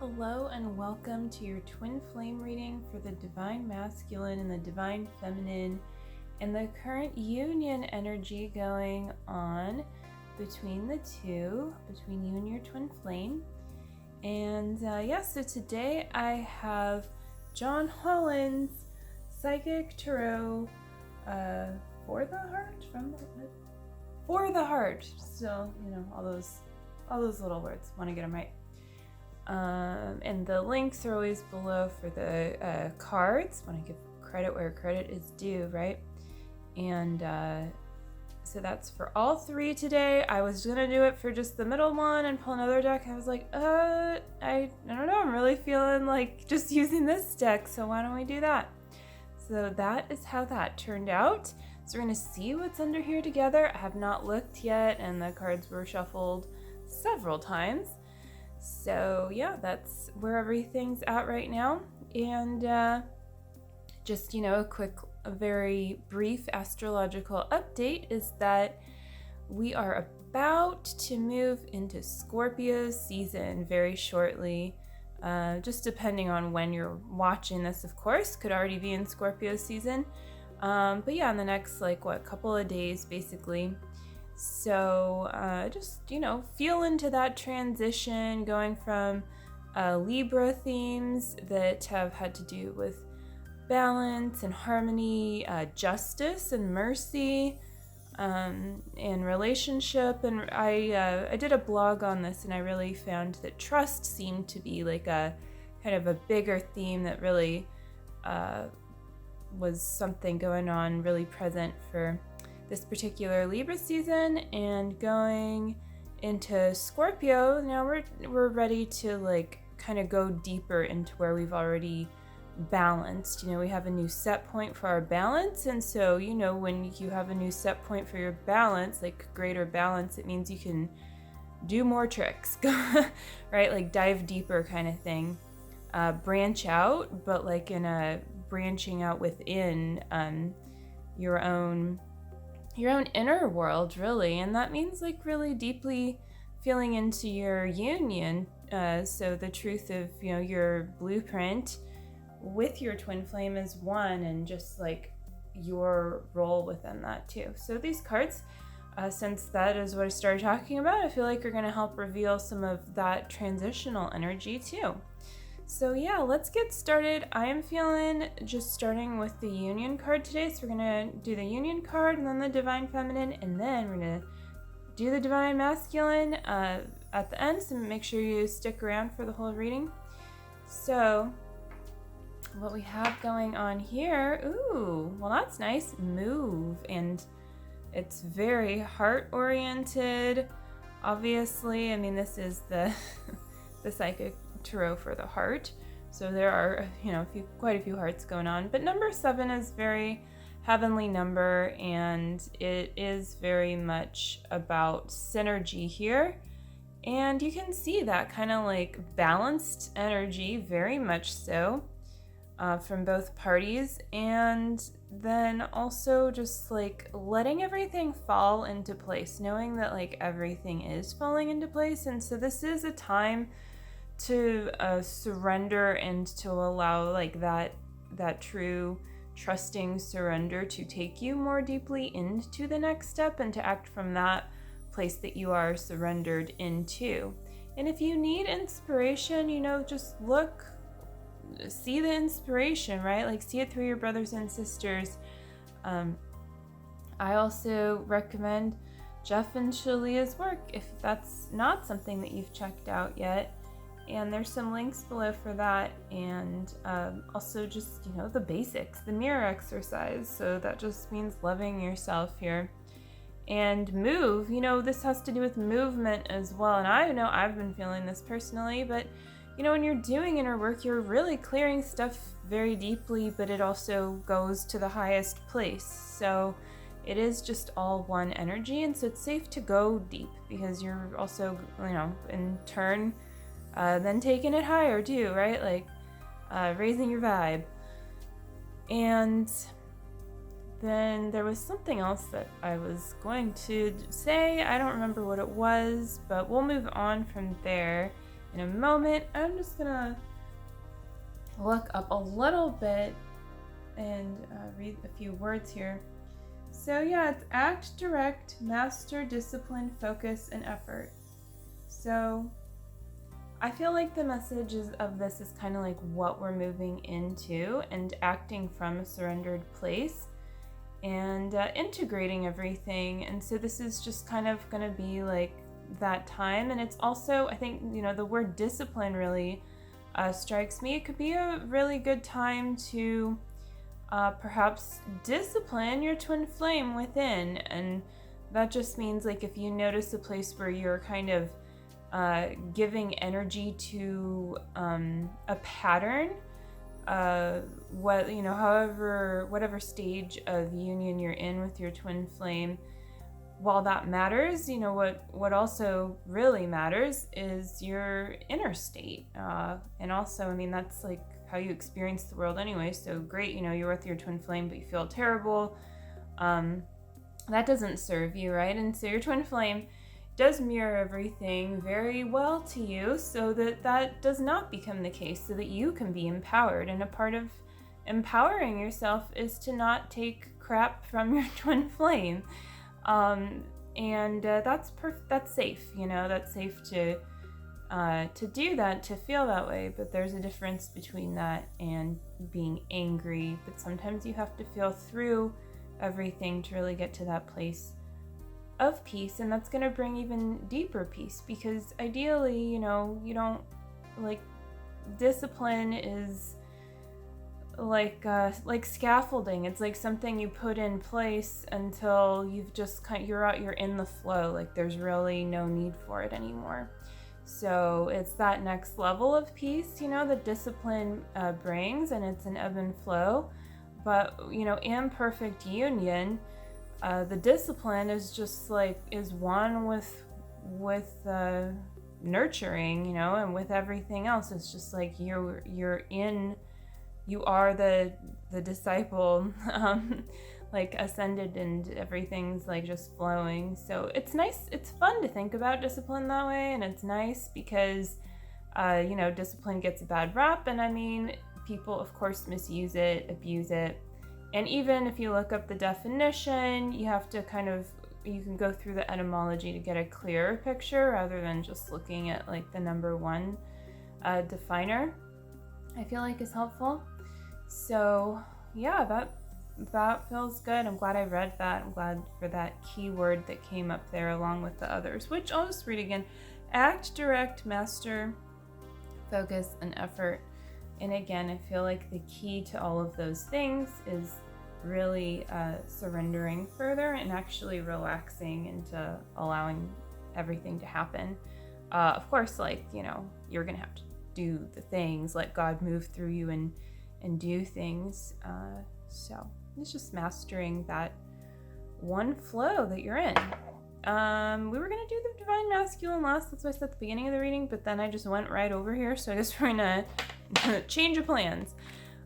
Hello and welcome to your twin flame reading for the divine masculine and the divine feminine and the current union energy going on between the two, between you and your twin flame. And so today I have John Holland's Psychic Tarot for the heart, for the heart. Still, all those little words. Want to get them right. And the links are always below for the cards. Want to give credit where credit is due, right? And so that's for all three today. I was gonna do it for just the middle one and pull another deck. I was like, I don't know. I'm really feeling like just using this deck. So why don't we do that? So that is how that turned out. So we're gonna see what's under here together. I have not looked yet, and the cards were shuffled several times. So yeah, that's where everything's at right now. And just, a very brief astrological update is that we are about to move into Scorpio season very shortly. Just depending on when you're watching this, of course, could already be in Scorpio season. But yeah, in the next couple of days, basically. So just, feel into that transition going from Libra themes that have had to do with balance and harmony, justice and mercy, and relationship. And I did a blog on this, and I really found that trust seemed to be like a kind of a bigger theme that really was something going on, really present for this particular Libra season. And going into Scorpio, now we're ready to kind of go deeper into where we've already balanced. We have a new set point for our balance, and so when you have a new set point for your balance, like greater balance, it means you can do more tricks, right? Dive deeper kind of thing, branch out, but in a branching out within your own inner world, really. And that means really deeply feeling into your union, so the truth of your blueprint with your twin flame is one, and just your role within that too. So these cards, since that is what I started talking about, I feel like are going to help reveal some of that transitional energy too. So yeah, let's get started. I am feeling just starting with the union card today. So we're going to do the union card and then the divine feminine, and then we're going to do the divine masculine at the end. So make sure you stick around for the whole reading. So what we have going on here, well, that's nice. Move, and it's very heart oriented. Obviously, this is the the Psychic Tarot for the heart, so there are quite a few hearts going on. But number 7 is very heavenly number, and it is very much about synergy here. And you can see that kind of balanced energy, very much so, from both parties. And then also just letting everything fall into place, knowing that everything is falling into place. And so this is a time to surrender and to allow that true trusting surrender to take you more deeply into the next step, and to act from that place that you are surrendered into. And if you need inspiration, just see the inspiration, right? See it through your brothers and sisters. I also recommend Jeff and Shalia's work if that's not something that you've checked out yet. And there's some links below for that. And also just, the basics, the mirror exercise. So that just means loving yourself here. And move, this has to do with movement as well. And I know I've been feeling this personally, but when you're doing inner work, you're really clearing stuff very deeply, but it also goes to the highest place. So it is just all one energy. And so it's safe to go deep, because you're also, in turn, then taking it higher too, right? Raising your vibe. And then there was something else that I was going to say. I don't remember what it was, but we'll move on from there. in a moment. I'm just gonna look up a little bit and read a few words here. So yeah, it's act, direct, master, discipline, focus, and effort. So I feel like the message of this is kind of like what we're moving into and acting from a surrendered place and integrating everything. And so this is just kind of going to be like that time. And it's also, I think, the word discipline really strikes me. It could be a really good time to perhaps discipline your twin flame within. And that just means like if you notice a place where you're kind of giving energy to a pattern, whatever stage of union you're in with your twin flame, while that matters, what also really matters is your inner state. And also, I mean, that's like how you experience the world anyway. So great, you're with your twin flame, but you feel terrible. That doesn't serve you, right? And so your twin flame does mirror everything very well to you so that does not become the case, so that you can be empowered. And a part of empowering yourself is to not take crap from your twin flame. That's safe, that's safe to do that, to feel that way. But there's a difference between that and being angry. But sometimes you have to feel through everything to really get to that place of peace, and that's going to bring even deeper peace, because ideally, you don't, like, discipline is like scaffolding. It's like something you put in place until you've just you're in the flow, like there's really no need for it anymore. So it's that next level of peace, that discipline brings, and it's an ebb and flow. But in perfect union, the discipline is just is one with nurturing, and with everything else. It's just like you are the disciple, like ascended, and everything's like just flowing. So it's nice. It's fun to think about discipline that way, and it's nice because discipline gets a bad rap, and I mean, people of course misuse it, abuse it. And even if you look up the definition, you can go through the etymology to get a clearer picture rather than just looking at like the number one definer. I feel like is helpful. So yeah, that feels good. I'm glad I read that. I'm glad for that keyword that came up there along with the others, which I'll just read again. Act, direct, master, focus, and effort. And again, I feel like the key to all of those things is really surrendering further and actually relaxing into allowing everything to happen. Of course, you're going to have to do the things, let God move through you and do things. So it's just mastering that one flow that you're in. We were going to do the Divine Masculine last. That's what I said at the beginning of the reading, but then I just went right over here. So I guess we're going to change of plans.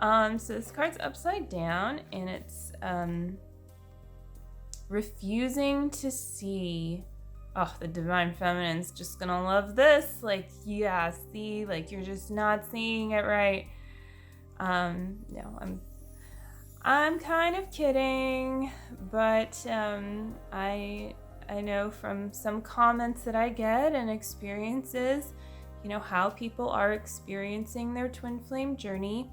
So this card's upside down, and it's refusing to see. Oh, the Divine Feminine's just gonna love this. You're just not seeing it right. No, I'm kind of kidding, but I know from some comments that I get and experiences, how people are experiencing their twin flame journey.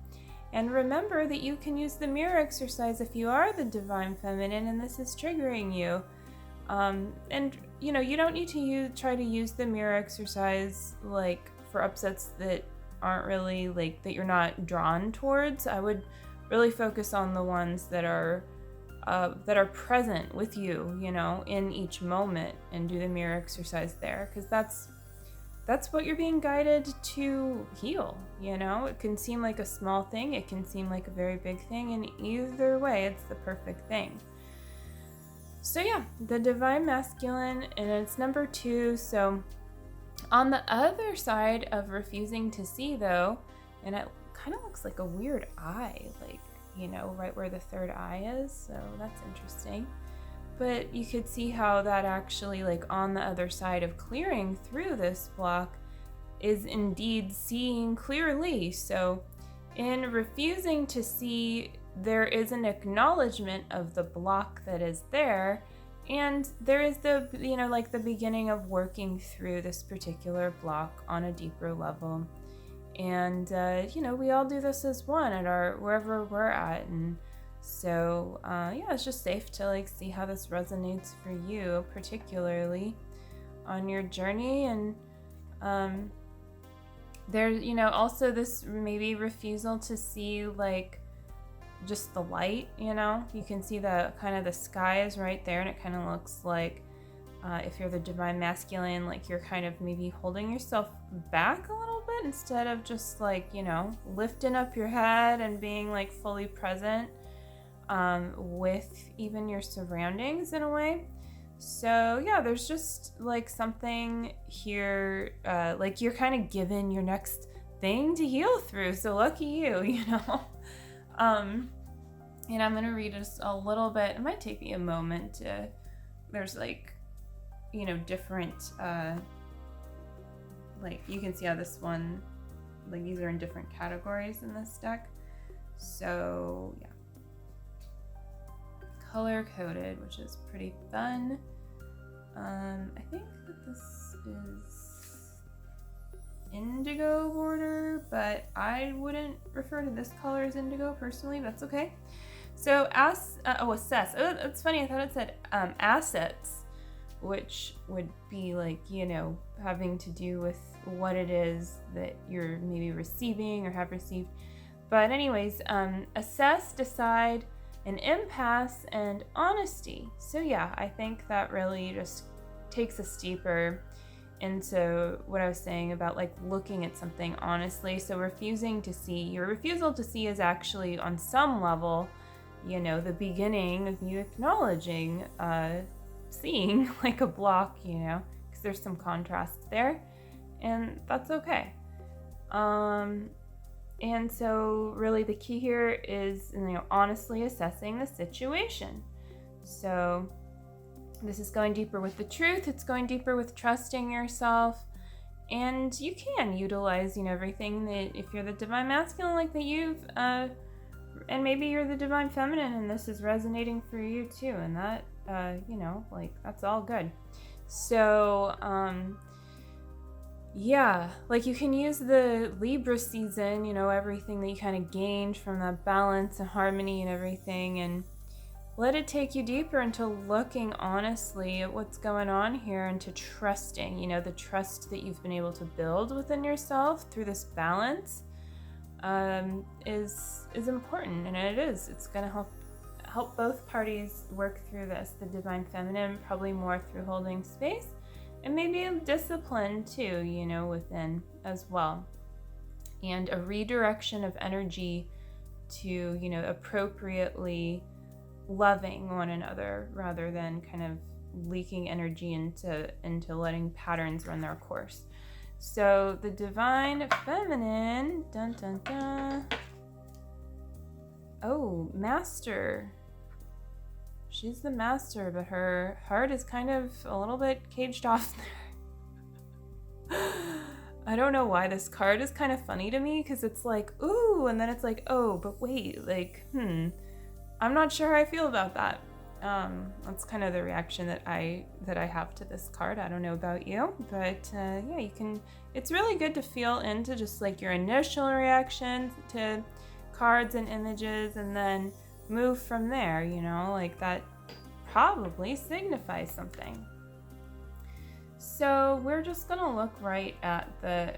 And remember that you can use the mirror exercise if you are the Divine Feminine and this is triggering you. You don't need to try to use the mirror exercise for upsets that aren't really that you're not drawn towards. I would really focus on the ones that are present with you, in each moment, and do the mirror exercise there, because that's what you're being guided to heal. It can seem like a small thing, it can seem like a very big thing, and either way, it's the perfect thing. So yeah, the Divine Masculine, and it's number 2. So on the other side of refusing to see, though, and it kind of looks like a weird eye, right where the third eye is. So that's interesting. But you could see how that actually, on the other side of clearing through this block, is indeed seeing clearly. So in refusing to see, there is an acknowledgement of the block that is there, and there is the, like the beginning of working through this particular block on a deeper level. And we all do this as one at our wherever we're at. And so it's just safe to like see how this resonates for you, particularly on your journey. And there's also this maybe refusal to see like just the light. You can see the kind of the sky is right there, and it kind of looks like if you're the divine masculine, like you're kind of maybe holding yourself back a little bit instead of just like lifting up your head and being like fully present with even your surroundings in a way. So yeah, there's just like something here, like you're kind of given your next thing to heal through. So lucky you, and I'm gonna read just a little bit. It might take me a moment to. There's like, different. Like you can see how this one, like these are in different categories in this deck. So yeah. Color coded, which is pretty fun. I think that this is indigo border, but I wouldn't refer to this color as indigo personally. That's okay. So assess. Oh, it's funny. I thought it said assets, which would be like having to do with what it is that you're maybe receiving or have received. But anyways, assess, decide, an impasse, and honesty. So yeah, I think that really just takes us deeper into what I was saying about like looking at something honestly. So refusal to see is actually on some level, the beginning of you acknowledging seeing like a block, because there's some contrast there, and that's okay. And so really the key here is, honestly assessing the situation. So this is going deeper with the truth. It's going deeper with trusting yourself. And you can utilize, everything that, if you're the divine masculine, like that you've, and maybe you're the divine feminine and this is resonating for you too. And that, like that's all good. So, yeah, like you can use the Libra season, everything that you kind of gained from that balance and harmony and everything, and let it take you deeper into looking honestly at what's going on here and to trusting, the trust that you've been able to build within yourself through this balance is important, and it's going to help both parties work through this. The divine feminine probably more through holding space, and maybe a discipline too, within as well. And a redirection of energy to, appropriately loving one another rather than kind of leaking energy into letting patterns run their course. So the divine feminine, dun dun dun. Oh, master. She's the master, but her heart is kind of a little bit caged off there. I don't know why this card is kind of funny to me, because it's like, ooh, and then it's like, oh, but wait, like, I'm not sure how I feel about that. That's kind of the reaction that I have to this card. I don't know about you, but yeah, you can. It's really good to feel into just like your initial reaction to cards and images, and then move from there, like that probably signifies something. So we're just gonna look right at the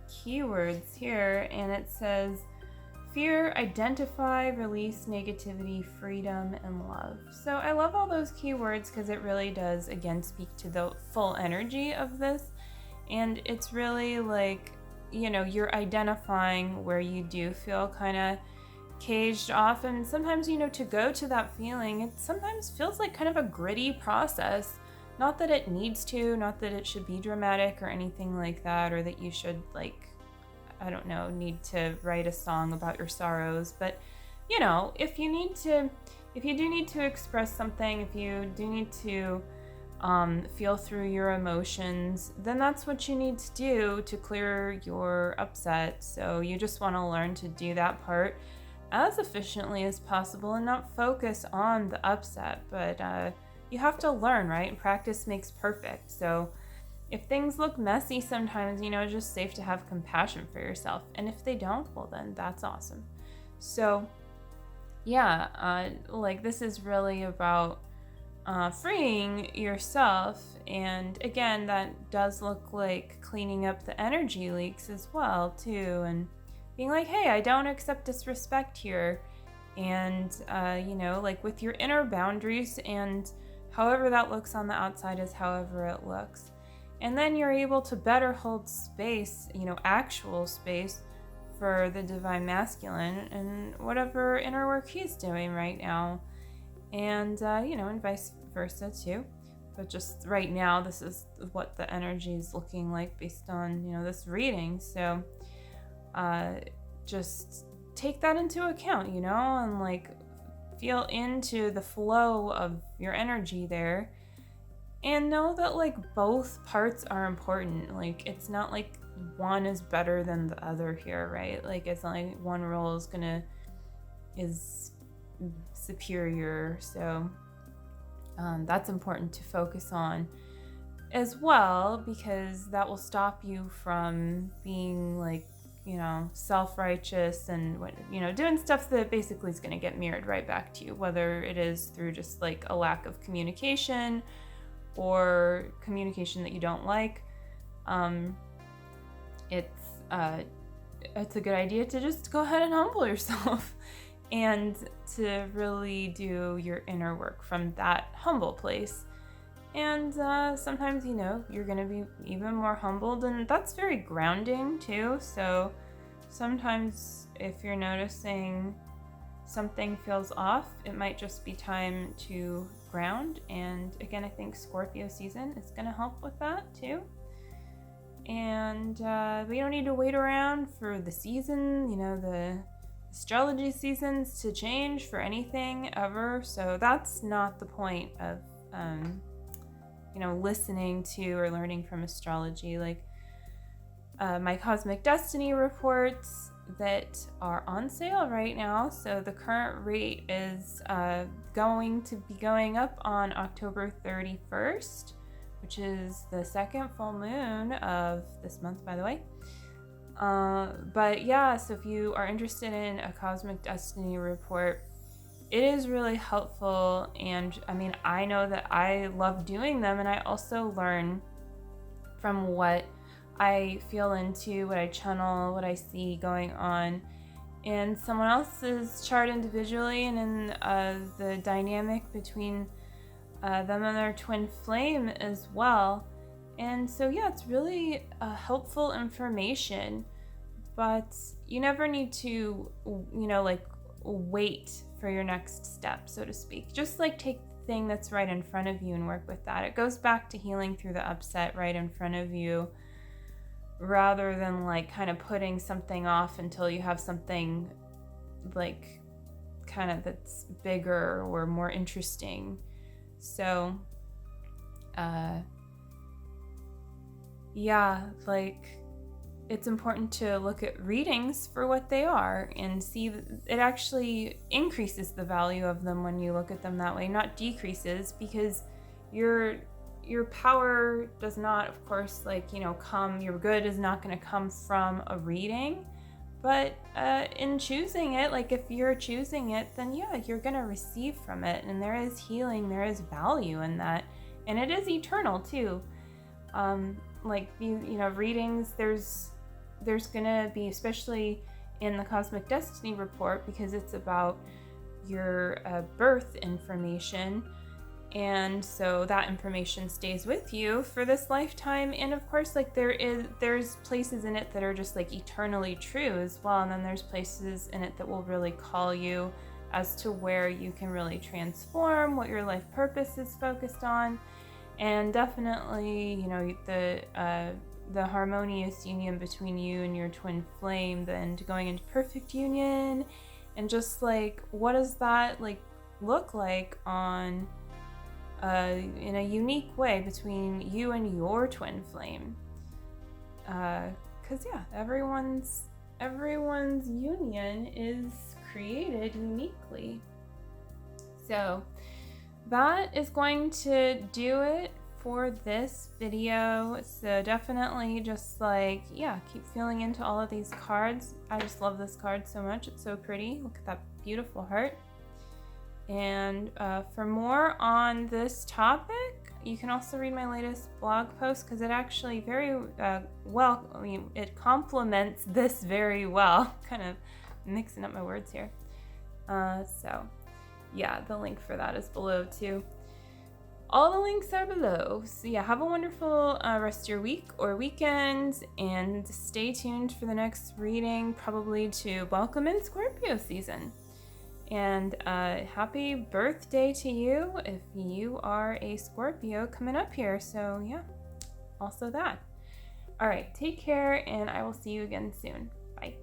keywords here, and it says fear, identify, release, negativity, freedom, and love. So I love all those keywords because it really does again speak to the full energy of this, and it's really like you're identifying where you do feel kind of caged off, and sometimes to go to that feeling, it sometimes feels like kind of a gritty process. Not that it needs to, not that it should be dramatic or anything like that, or that you should need to write a song about your sorrows, but if you do need to express something, if you do need to feel through your emotions, then that's what you need to do to clear your upset. So you just want to learn to do that part as efficiently as possible and not focus on the upset. But you have to learn, right? Practice makes perfect. So if things look messy sometimes, it's just safe to have compassion for yourself. And if they don't, well, then that's awesome. So yeah, this is really about freeing yourself. And again, that does look like cleaning up the energy leaks as well too, and being like, hey, I don't accept disrespect here. And with your inner boundaries, and however that looks on the outside is however it looks. And then you're able to better hold space, actual space for the divine masculine and whatever inner work he's doing right now. And, and vice versa too. But just right now, this is what the energy is looking like based on, this reading. So just take that into account, and feel into the flow of your energy there. And know that both parts are important. It's not like one is better than the other here, right? It's not like one role is superior. So that's important to focus on as well, because that will stop you from being self-righteous and doing stuff that basically is going to get mirrored right back to you, whether it is through just a lack of communication or communication that you don't like. It's a good idea to just go ahead and humble yourself and to really do your inner work from that humble place. And sometimes, you're going to be even more humbled, and that's very grounding too. So sometimes if you're noticing something feels off, it might just be time to ground. And again, I think Scorpio season is going to help with that too. And we don't need to wait around for the season, the astrology seasons to change for anything ever. So that's not the point of listening to or learning from astrology. My cosmic destiny reports that are on sale right now. So the current rate is going to be going up on October 31st, which is the second full moon of this month, by the way. But yeah, so if you are interested in a cosmic destiny report, it is really helpful. And I know that I love doing them, and I also learn from what I feel into, what I channel, what I see going on in someone else's chart individually, and in the dynamic between them and their twin flame as well. And so yeah, it's really helpful information, but you never need to wait for your next step, so to speak. Just take the thing that's right in front of you and work with that. It goes back to healing through the upset right in front of you, rather than kind of putting something off until you have something kind of that's bigger or more interesting. So it's important to look at readings for what they are and see that it actually increases the value of them when you look at them that way, not decreases, because your power does not, of course, come, your good is not going to come from a reading. But in choosing it, if you're choosing it, then yeah, you're going to receive from it. And there is healing, there is value in that. And it is eternal too. Readings, there's going to be, especially in the Cosmic Destiny Report, because it's about your birth information. And so that information stays with you for this lifetime. And of course, there's places in it that are just eternally true as well. And then there's places in it that will really call you as to where you can really transform, what your life purpose is focused on. And definitely, the harmonious union between you and your twin flame, then going into perfect union. And just what does that look like on in a unique way between you and your twin flame. Because yeah, everyone's union is created uniquely. So that is going to do it for this video. So definitely just like, yeah, keep feeling into all of these cards. I just love this card so much. It's so pretty. Look at that beautiful heart. And for more on this topic, you can also read my latest blog post, because it actually very well, I mean, it complements this very well. Kind of mixing up my words here. So yeah, the link for that is below too. All the links are below. So yeah, have a wonderful rest of your week or weekend, and stay tuned for the next reading, probably to welcome in Scorpio season. And happy birthday to you if you are a Scorpio coming up here. So yeah, also that. All right, take care, and I will see you again soon. Bye.